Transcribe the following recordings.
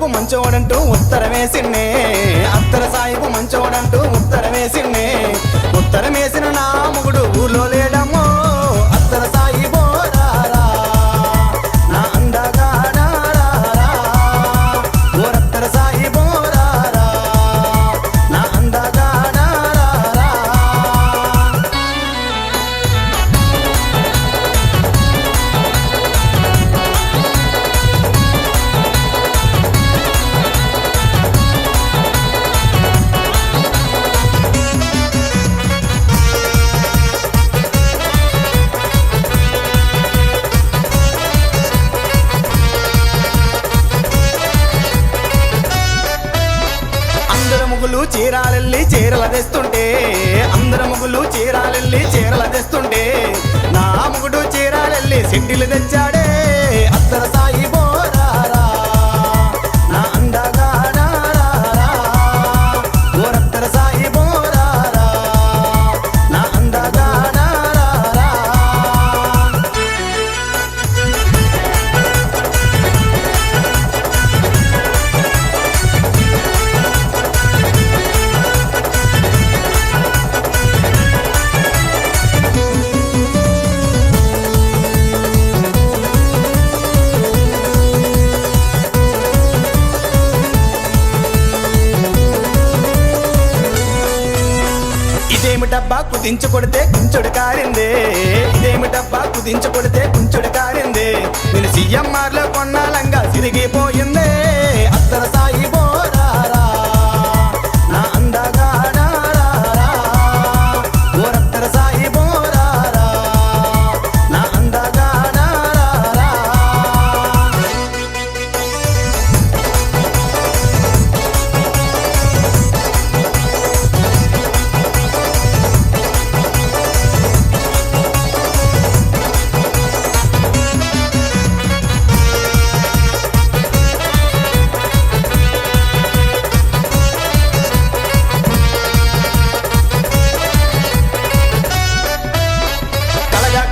సాయిబు మంచోడంటూ ఉత్తరమేసిన్నే అత్తర సాయిబు మంచోడంటూ ఉత్తరమేసిన్నే ఉత్తరమేసిన నా మొగుడు ఊర్లో లేడమ్మో అత్తర సాయిబో రారా నా అందగాడా రారా ఓరత్తర సాయిబో రారా నా అందగాడా రారా అందరు ముగ్గులు చీరాలెల్లి చీరల తెస్తుంటే అందరు ముగ్గులు చీరాలెల్లి చీరల తెస్తుంటే నా ముగుడు చీరాలెల్లి సెండిలు తెచ్చాడే అత్తర సాయి బోరారా నా అందగాడా రారా ఓరత్తర సాయి బోరారా నా అందగాడా రారా ఇదేమిటబ్బా కుదించు కొడితే కుంచుడు కారిందే ఇదేమిటబ్బా కుదించు కొడితే కుంచుడు కారిందే నేను సీఎంఆర్ లో కొన్నాలంగా సిరిగిపోయిందే అత్తర సాయి బోరారా నా అందగాడా రారా ఓరత్తర సాయి బోరారా నా అందగాడా రారా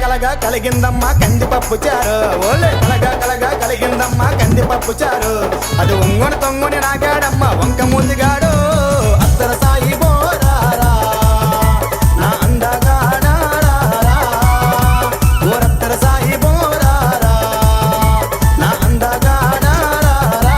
కలగా కలిగిందమ్మా కందిపప్పు చారు ఓలే కలగా కలిగిందమ్మా కందిపప్పు చారు అది ఉంగొని తొంగొని నాగాడమ్మా వంక ముందుగాడు అత్తర సాయి బోరారా నా అందగాడా రారా ఓరత్తర సాయి బోరారా నా అందగాడా రారా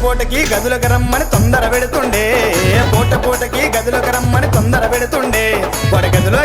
పూటకి గదులకు రమ్మని తొందర పెడుతుండే పూటకి గదులకు రమ్మని తొందర పెడుతుండే వాడి గదిలో